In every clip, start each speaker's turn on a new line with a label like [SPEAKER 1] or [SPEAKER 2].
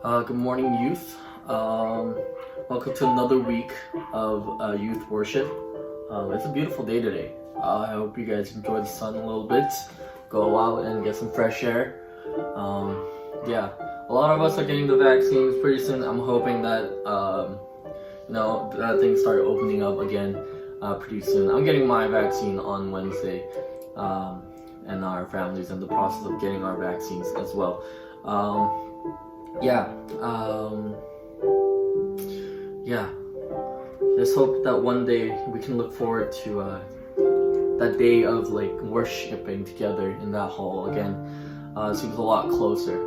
[SPEAKER 1] Good morning, youth. Welcome to another week of youth worship. It's a beautiful day today. I hope you guys enjoy the sun a little bit. Go out and get some fresh air. Yeah, a lot of us are getting the vaccines pretty soon. I'm hoping that that things start opening up again pretty soon. I'm getting my vaccine on Wednesday, and our family's in the process of getting our vaccines as well. Just hope that one day we can look forward to that day of like worshiping together in that hall again. It seems a lot closer.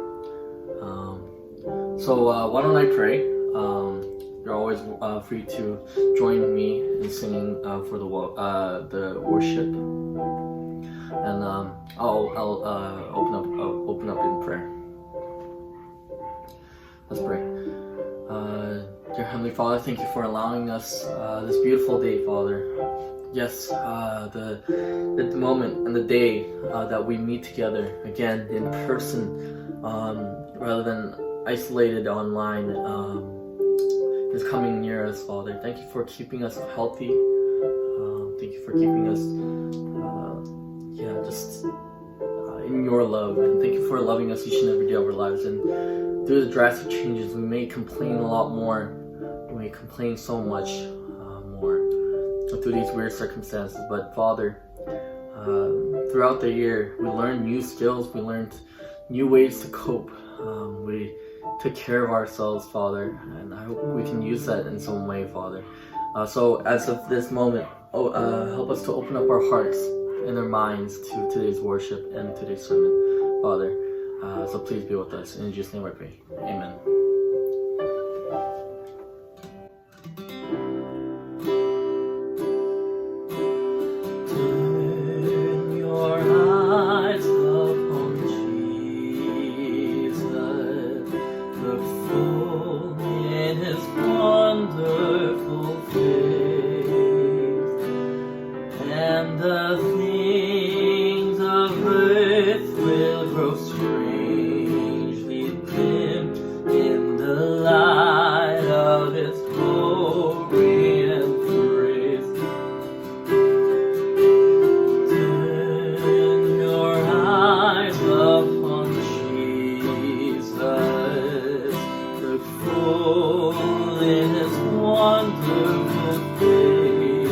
[SPEAKER 1] So why don't I pray? You're always free to join me in singing for the worship, and I'll open up in prayer. Let's pray. Dear Heavenly Father, thank you for allowing us this beautiful day, Father. Yes, the moment and the day that we meet together again in person, rather than isolated online, is coming near us, Father. Thank you for keeping us healthy. Thank you for keeping us, in your love, and thank you for loving us each and every day of our lives. And through the drastic changes, we may complain a lot more. We may complain so much more through these weird circumstances. But Father, throughout the year, we learned new skills. We learned new ways to cope. We took care of ourselves, Father, and I hope we can use that in some way, Father. So as of this moment, help us to open up our hearts and our minds to today's worship and today's sermon, Father. So please be with us. In Jesus' name I pray. Amen. Turn your eyes upon Jesus. Look full in His wonderful face, and the things of earth will grow strangely dim in the light of His glory and praise. Turn your eyes upon Jesus. Look full in His wonderful face,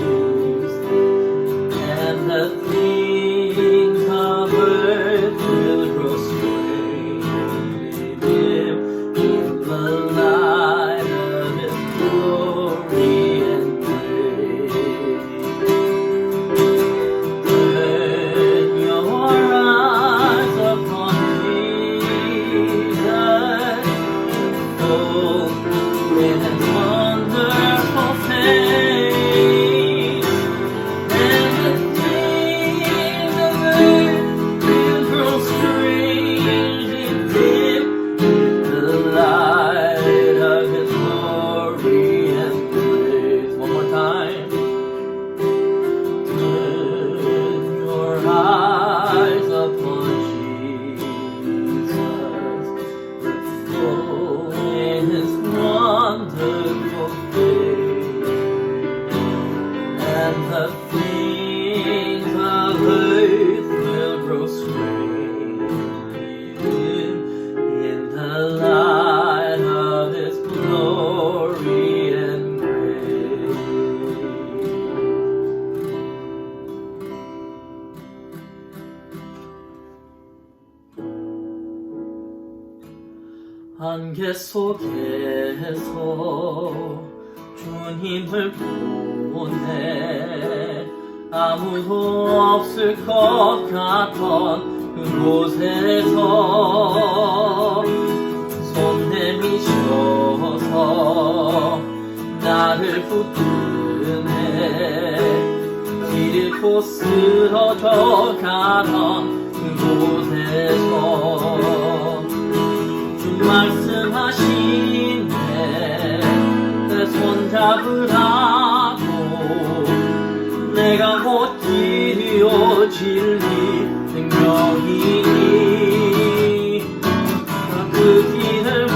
[SPEAKER 1] and the things of earth will grow strangely dim in the light of His glory and praise. Turn your eyes upon Jesus, full in His wonderful face, and the things of earth will grow strangely dim in the light of His glory and praise. One more time. Turn your eyes upon Jesus, full in His wonderful face, and the things of earth will grow strangely dim in the light of His glory and grace. 안개 속에서 주님을 보내 아무도 없을 것 같던 그곳에서 손 내미셔서 나를 붙드네 길 잃고 쓰러져 가던 그곳에서 주 말씀하시네 내 손 잡으라고 내가 곧 길이요 진리 생명이니 그 길을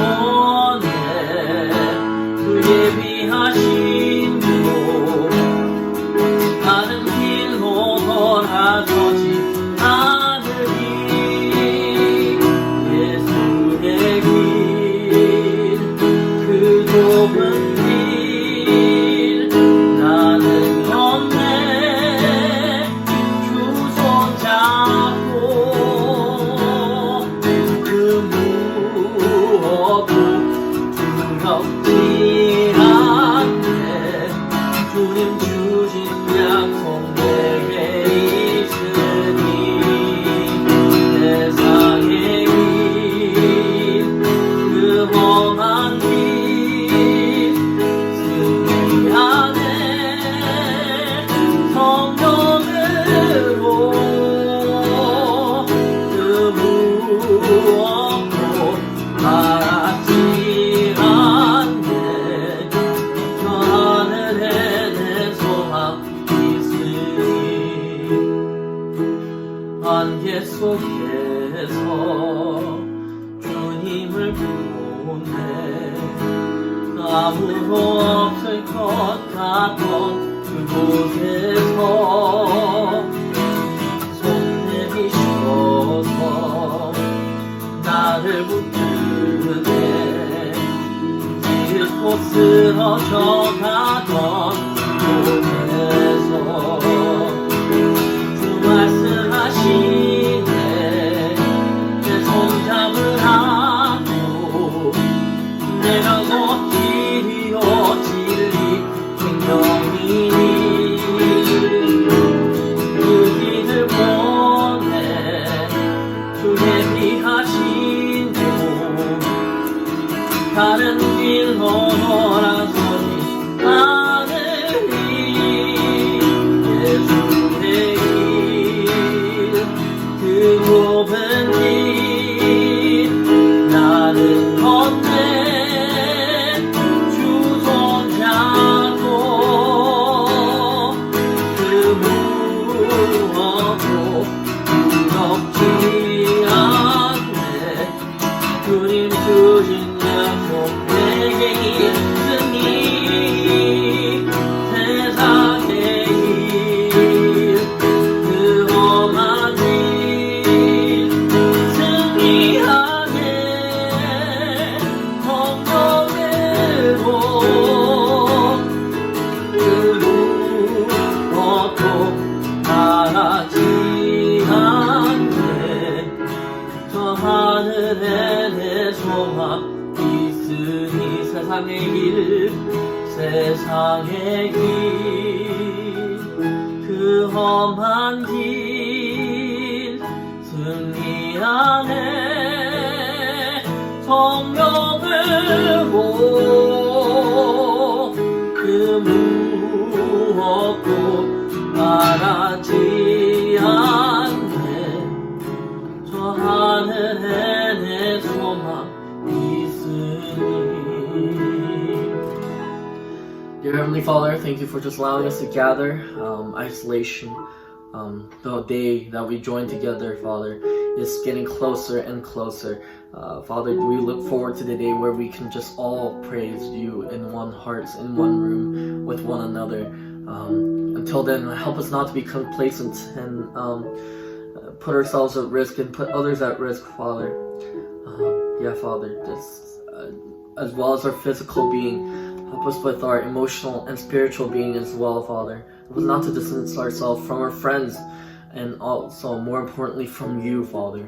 [SPEAKER 1] 안개 속에서 주님을 보내 아무도 없을 것 같던 그곳에서 손 내미셔서 나를 붙드네 짚고 쓰러져 가던 곳에서 주 말씀하시네 내 손잡을 하고 내가 곧 길이요 진리 생명이니 그 길을 보내 주의 비하신 도 다른 길로 돌아서니 하늘이 예수의 길 그 좁은 길 나는 걷네 주 손잡고 그 무엇도 두렵지 않네 주님 주신 약속 내게 있으니 세상의 길 험한 길 승리하게 성령으로 그 무엇도 바라지 않네 저 하늘에 내 소망 있으니 세상의 길 그 험한 길 승리하네 성령으로 그 무엇도 바라지 않네 저 하늘에 내 소망 있으니. Dear Heavenly Father, thank you for just allowing us to gather. Isolation, the day that we join together, Father, is getting closer and closer. Father, we look forward to the day where we can just all praise you in one heart, in one room, with one another. Until then, help us not to be complacent and put ourselves at risk and put others at risk, Father. Father, just as well as our physical being, help us with our emotional and spiritual being as well, Father. Help us not to distance ourselves from our friends and also, more importantly, from you, Father.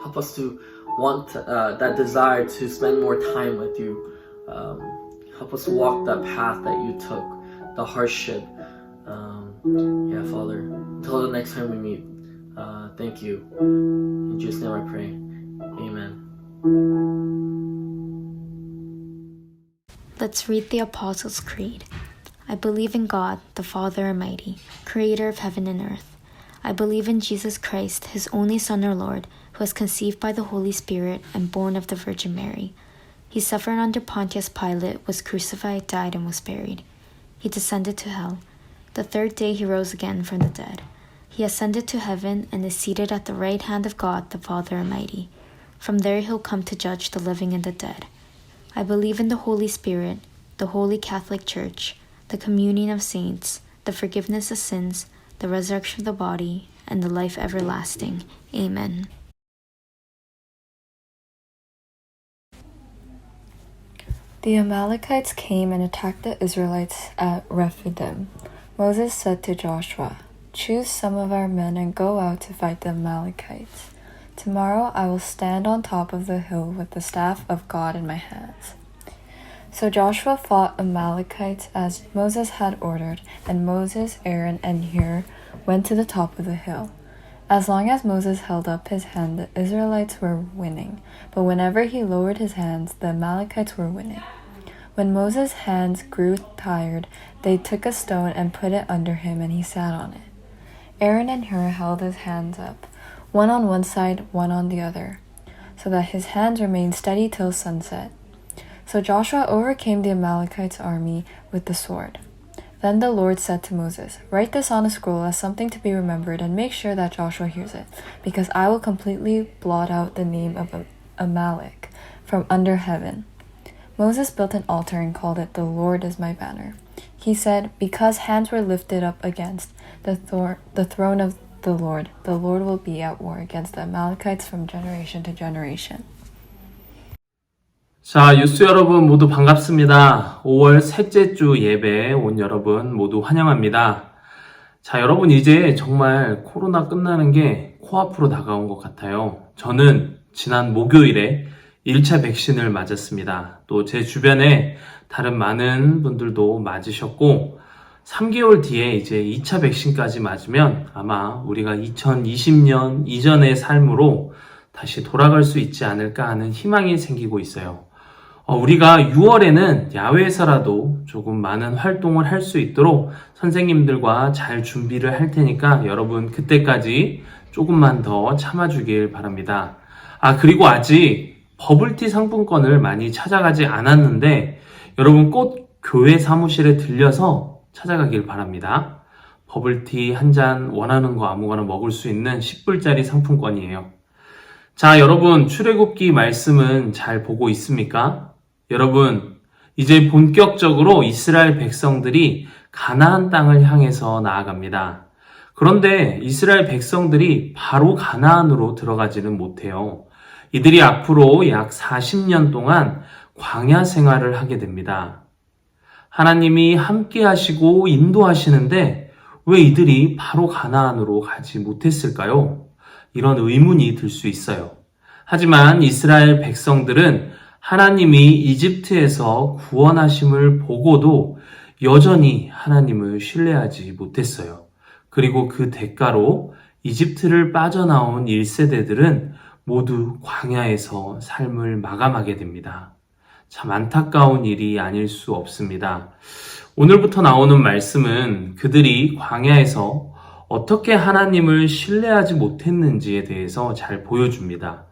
[SPEAKER 1] Help us to want that desire to spend more time with you. Help us walk that path that you took, the hardship. Father, until the next time we meet, thank you. In Jesus' name I pray. Amen.
[SPEAKER 2] Let's read the Apostles' Creed. I believe in God, the Father Almighty, creator of heaven and earth. I believe in Jesus Christ, his only Son, our Lord, who was conceived by the Holy Spirit and born of the Virgin Mary. He suffered under Pontius Pilate, was crucified, died, and was buried. He descended to hell. The third day he rose again from the dead. He ascended to heaven and is seated at the right hand of God, the Father Almighty. From there he'll come to judge the living and the dead. I believe in the Holy Spirit, the Holy Catholic Church, the communion of saints, the forgiveness of sins, the resurrection of the body, and the life everlasting. Amen.
[SPEAKER 3] The Amalekites came and attacked the Israelites at Rephidim. Moses said to Joshua, "Choose some of our men and go out to fight the Amalekites. Tomorrow I will stand on top of the hill with the staff of God in my hands." So Joshua fought Amalekites as Moses had ordered, and Moses, Aaron, and Hur went to the top of the hill. As long as Moses held up his hand, the Israelites were winning, but whenever he lowered his hands, the Amalekites were winning. When Moses' hands grew tired, they took a stone and put it under him, and he sat on it. Aaron and Hur held his hands up, one on one side, one on the other, so that his hands remained steady till sunset. So Joshua overcame the Amalekites' army with the sword. Then the Lord said to Moses, "Write this on a scroll as something to be remembered and make sure that Joshua hears it, because I will completely blot out the name of Amalek from under heaven." Moses built an altar and called it "The Lord is my banner." He said, "Because hands were lifted up against the throne of the Lord will be at war against the Amalekites from generation to generation."
[SPEAKER 4] 자, 유스 여러분 모두 반갑습니다. 5월 셋째 주 예배에 온 여러분 모두 환영합니다. 자, 여러분 이제 정말 코로나 끝나는 게 코앞으로 다가온 것 같아요. 저는 지난 목요일에 1차 백신을 맞았습니다. 또 제 주변에 다른 많은 분들도 맞으셨고 3개월 뒤에 이제 2차 백신까지 맞으면 아마 우리가 2020년 이전의 삶으로 다시 돌아갈 수 있지 않을까 하는 희망이 생기고 있어요. 우리가 6월에는 야외에서라도 조금 많은 활동을 할 수 있도록 선생님들과 잘 준비를 할 테니까 여러분 그때까지 조금만 더 참아주길 바랍니다. 그리고 아직 버블티 상품권을 많이 찾아가지 않았는데 여러분 꼭 교회 사무실에 들려서 찾아가길 바랍니다. 버블티 한 잔 원하는 거 아무거나 먹을 수 있는 10불짜리 상품권이에요. 자, 여러분 출애굽기 말씀은 잘 보고 있습니까? 여러분, 이제 본격적으로 이스라엘 백성들이 가나안 땅을 향해서 나아갑니다. 그런데 이스라엘 백성들이 바로 가나안으로 들어가지는 못해요. 이들이 앞으로 약 40년 동안 광야 생활을 하게 됩니다. 하나님이 함께 하시고 인도하시는데 왜 이들이 바로 가나안으로 가지 못했을까요? 이런 의문이 들 수 있어요. 하지만 이스라엘 백성들은 하나님이 이집트에서 구원하심을 보고도 여전히 하나님을 신뢰하지 못했어요. 그리고 그 대가로 이집트를 빠져나온 1세대들은 모두 광야에서 삶을 마감하게 됩니다. 참 안타까운 일이 아닐 수 없습니다. 오늘부터 나오는 말씀은 그들이 광야에서 어떻게 하나님을 신뢰하지 못했는지에 대해서 잘 보여줍니다.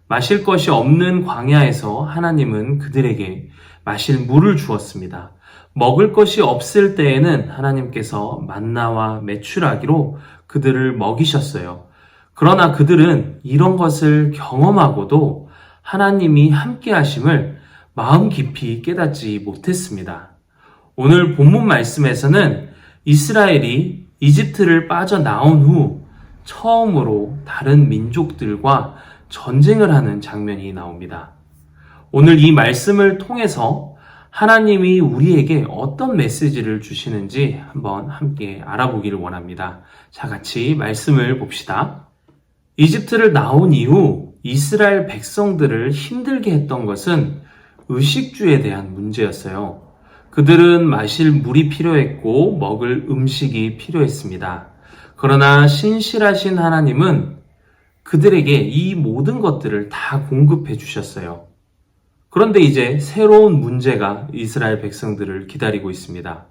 [SPEAKER 4] 마실 것이 없는 광야에서 하나님은 그들에게 마실 물을 주었습니다. 먹을 것이 없을 때에는 하나님께서 만나와 메추라기로 그들을 먹이셨어요. 그러나 그들은 이런 것을 경험하고도 하나님이 함께 하심을 마음 깊이 깨닫지 못했습니다. 오늘 본문 말씀에서는 이스라엘이 이집트를 빠져나온 후 처음으로 다른 민족들과 전쟁을 하는 장면이 나옵니다. 오늘 이 말씀을 통해서 하나님이 우리에게 어떤 메시지를 주시는지 한번 함께 알아보기를 원합니다. 자, 같이 말씀을 봅시다. 이집트를 나온 이후 이스라엘 백성들을 힘들게 했던 것은 의식주에 대한 문제였어요. 그들은 마실 물이 필요했고 먹을 음식이 필요했습니다. 그러나 신실하신 하나님은 그들에게 이 모든 것들을 다 공급해 주셨어요. 그런데 이제 새로운 문제가 이스라엘 백성들을 기다리고 있습니다.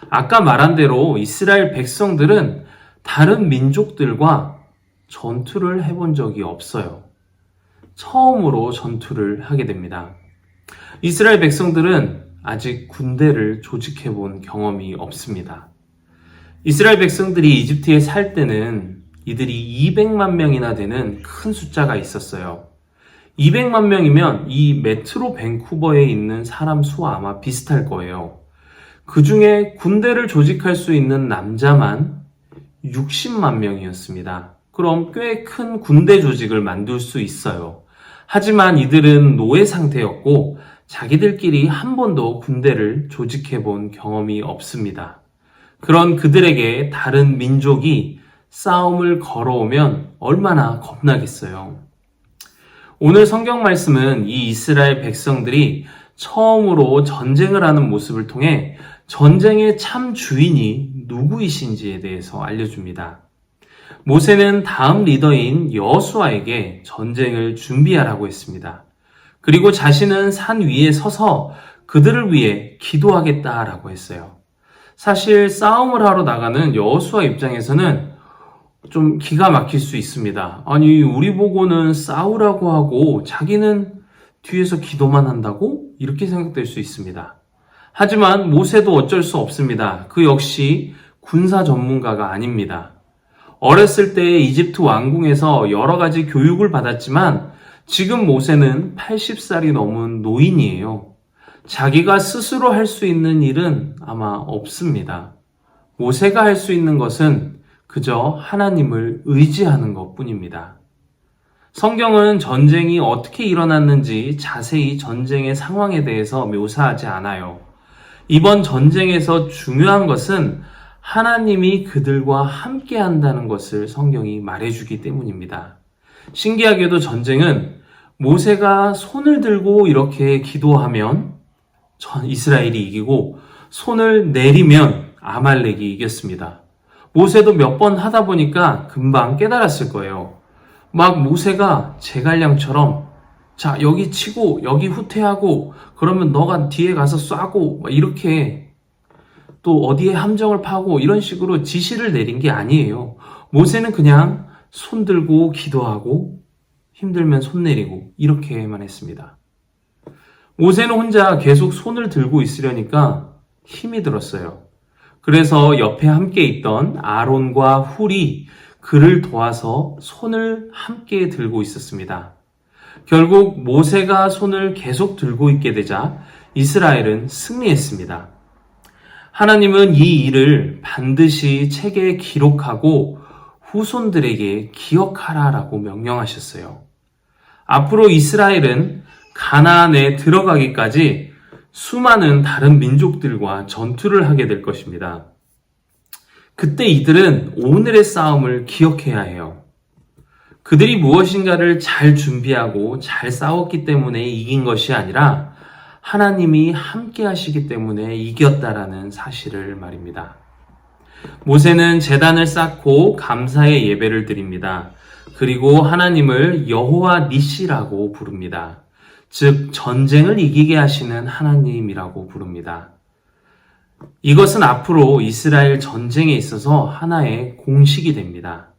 [SPEAKER 4] 아까 말한 대로 이스라엘 백성들은 다른 민족들과 전투를 해본 적이 없어요. 처음으로 전투를 하게 됩니다. 이스라엘 백성들은 아직 군대를 조직해 본 경험이 없습니다. 이스라엘 백성들이 이집트에 살 때는 이들이 200만 명이나 되는 큰 숫자가 있었어요. 200만 명이면 이 메트로 밴쿠버에 있는 사람 수와 아마 비슷할 거예요. 그 중에 군대를 조직할 수 있는 남자만 60만 명이었습니다. 그럼 꽤 큰 군대 조직을 만들 수 있어요. 하지만 이들은 노예 상태였고 자기들끼리 한 번도 군대를 조직해 본 경험이 없습니다. 그런 그들에게 다른 민족이 싸움을 걸어오면 얼마나 겁나겠어요. 오늘 성경 말씀은 이 이스라엘 백성들이 처음으로 전쟁을 하는 모습을 통해 전쟁의 참 주인이 누구이신지에 대해서 알려줍니다. 모세는 다음 리더인 여호수아에게 전쟁을 준비하라고 했습니다. 그리고 자신은 산 위에 서서 그들을 위해 기도하겠다라고 했어요. 사실 싸움을 하러 나가는 여호수아 입장에서는 좀 기가 막힐 수 있습니다. 아니, 우리 보고는 싸우라고 하고 자기는 뒤에서 기도만 한다고? 이렇게 생각될 수 있습니다. 하지만 모세도 어쩔 수 없습니다. 그 역시 군사 전문가가 아닙니다. 어렸을 때 이집트 왕궁에서 여러 가지 교육을 받았지만 지금 모세는 80살이 넘은 노인이에요. 자기가 스스로 할 수 있는 일은 아마 없습니다. 모세가 할 수 있는 것은 그저 하나님을 의지하는 것 뿐입니다. 성경은 전쟁이 어떻게 일어났는지 자세히 전쟁의 상황에 대해서 묘사하지 않아요. 이번 전쟁에서 중요한 것은 하나님이 그들과 함께 한다는 것을 성경이 말해주기 때문입니다. 신기하게도 전쟁은 모세가 손을 들고 이렇게 기도하면 이스라엘이 이기고 손을 내리면 아말렉이 이겼습니다. 모세도 몇 번 하다 보니까 금방 깨달았을 거예요. 막 모세가 제갈량처럼 자 여기 치고 여기 후퇴하고 그러면 너가 뒤에 가서 쏴고 막 이렇게 또 어디에 함정을 파고 이런 식으로 지시를 내린 게 아니에요. 모세는 그냥 손 들고 기도하고 힘들면 손 내리고 이렇게만 했습니다. 모세는 혼자 계속 손을 들고 있으려니까 힘이 들었어요. 그래서 옆에 함께 있던 아론과 훌이 그를 도와서 손을 함께 들고 있었습니다. 결국 모세가 손을 계속 들고 있게 되자 이스라엘은 승리했습니다. 하나님은 이 일을 반드시 책에 기록하고 후손들에게 기억하라라고 명령하셨어요. 앞으로 이스라엘은 가나안에 들어가기까지 수많은 다른 민족들과 전투를 하게 될 것입니다. 그때 이들은 오늘의 싸움을 기억해야 해요. 그들이 무엇인가를 잘 준비하고 잘 싸웠기 때문에 이긴 것이 아니라 하나님이 함께 하시기 때문에 이겼다라는 사실을 말입니다. 모세는 제단을 쌓고 감사의 예배를 드립니다. 그리고 하나님을 여호와 니시라고 부릅니다. 즉 전쟁을 이기게 하시는 하나님이라고 부릅니다. 이것은 앞으로 이스라엘 전쟁에 있어서 하나의 공식이 됩니다.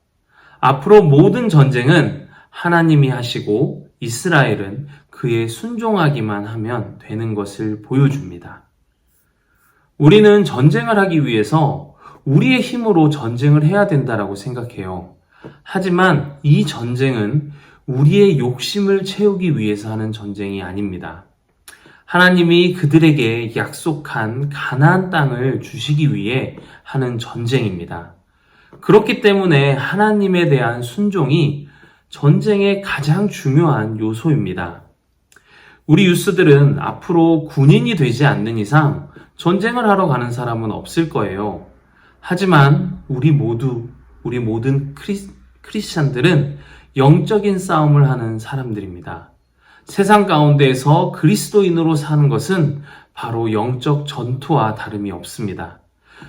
[SPEAKER 4] 앞으로 모든 전쟁은 하나님이 하시고 이스라엘은 그에 순종하기만 하면 되는 것을 보여줍니다. 우리는 전쟁을 하기 위해서 우리의 힘으로 전쟁을 해야 된다라고 생각해요. 하지만 이 전쟁은 우리의 욕심을 채우기 위해서 하는 전쟁이 아닙니다. 하나님이 그들에게 약속한 가나안 땅을 주시기 위해 하는 전쟁입니다. 그렇기 때문에 하나님에 대한 순종이 전쟁의 가장 중요한 요소입니다. 우리 유스들은 앞으로 군인이 되지 않는 이상 전쟁을 하러 가는 사람은 없을 거예요. 하지만 우리 모든 크리스찬들은 영적인 싸움을 하는 사람들입니다. 세상 가운데에서 그리스도인으로 사는 것은 바로 영적 전투와 다름이 없습니다.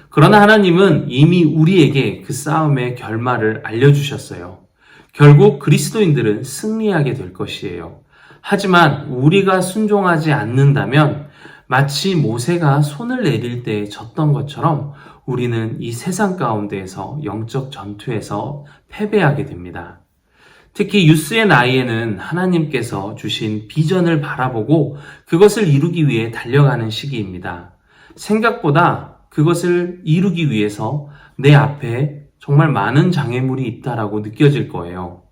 [SPEAKER 4] 그러나 하나님은 이미 우리에게 그 싸움의 결말을 알려주셨어요. 결국 그리스도인들은 승리하게 될 것이에요. 하지만 우리가 순종하지 않는다면 마치 모세가 손을 내릴 때 졌던 것처럼 우리는 이 세상 가운데에서 영적 전투에서 패배하게 됩니다. 특히 유스의 나이에는 하나님께서 주신 비전을 바라보고 그것을 이루기 위해 달려가는 시기입니다. 생각보다 그것을 이루기 위해서 내 앞에 정말 많은 장애물이 있다라고 느껴질 거예요.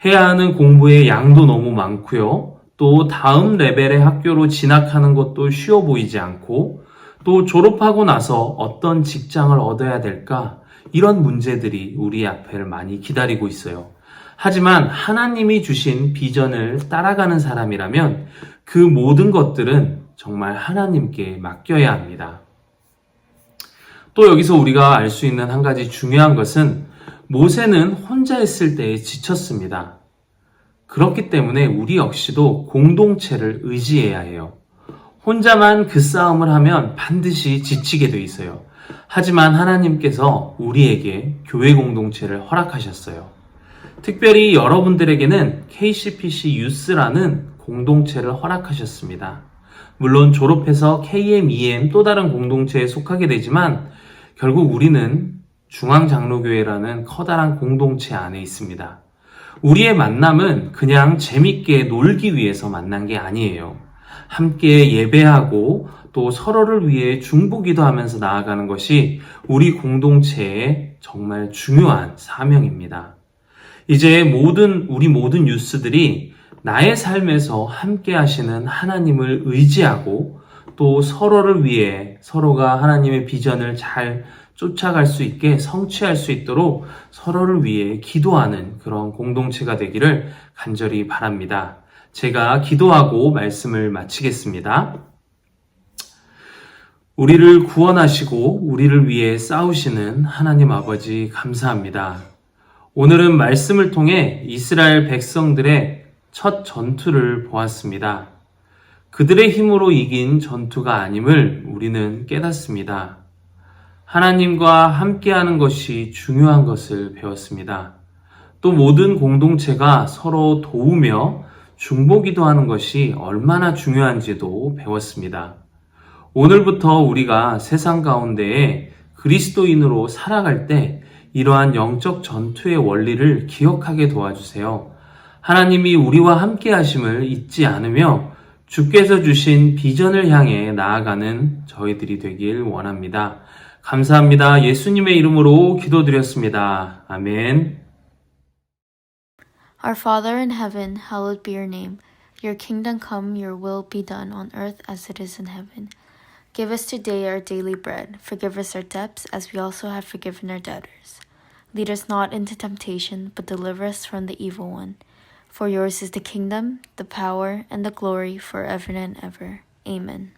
[SPEAKER 4] 해야 하는 공부의 양도 너무 많고요. 또 다음 레벨의 학교로 진학하는 것도 쉬워 보이지 않고 또 졸업하고 나서 어떤 직장을 얻어야 될까? 이런 문제들이 우리 앞을 많이 기다리고 있어요. 하지만 하나님이 주신 비전을 따라가는 사람이라면 그 모든 것들은 정말 하나님께 맡겨야 합니다. 또 여기서 우리가 알 수 있는 한 가지 중요한 것은 모세는 혼자 했을 때에 지쳤습니다. 그렇기 때문에 우리 역시도 공동체를 의지해야 해요. 혼자만 그 싸움을 하면 반드시 지치게 돼 있어요. 하지만 하나님께서 우리에게 교회 공동체를 허락하셨어요. 특별히 여러분들에게는 KCPC 유스라는 공동체를 허락하셨습니다. 물론 졸업해서 KMEM 또 다른 공동체에 속하게 되지만 결국 우리는 중앙장로교회라는 커다란 공동체 안에 있습니다. 우리의 만남은 그냥 재밌게 놀기 위해서 만난 게 아니에요. 함께 예배하고 또 서로를 위해 중보기도 하면서 나아가는 것이 우리 공동체의 정말 중요한 사명입니다. 이제 우리 모든 유스들이 나의 삶에서 함께 하시는 하나님을 의지하고 또 서로를 위해 서로가 하나님의 비전을 잘 쫓아갈 수 있게 성취할 수 있도록 서로를 위해 기도하는 그런 공동체가 되기를 간절히 바랍니다. 제가 기도하고 말씀을 마치겠습니다. 우리를 구원하시고 우리를 위해 싸우시는 하나님 아버지 감사합니다. 오늘은 말씀을 통해 이스라엘 백성들의 첫 전투를 보았습니다. 그들의 힘으로 이긴 전투가 아님을 우리는 깨닫습니다. 하나님과 함께하는 것이 중요한 것을 배웠습니다. 또 모든 공동체가 서로 도우며 중보기도하는 것이 얼마나 중요한지도 배웠습니다. 오늘부터 우리가 세상 가운데에 그리스도인으로 살아갈 때 이러한 영적 전투의 원리를 기억하게 도와주세요. 하나님이 우리와 함께 하심을 잊지 않으며 주께서 주신 비전을 향해 나아가는 저희들이 되길 원합니다. 감사합니다. 예수님의 이름으로 기도드렸습니다. 아멘.
[SPEAKER 2] Our Father in heaven, hallowed be your name. Your kingdom come, your will be done on earth as it is in heaven. Give us today our daily bread. Forgive us our debts as we also have forgiven our debtors. Lead us not into temptation, but deliver us from the evil one. For yours is the kingdom, the power, and the glory forever and ever. Amen.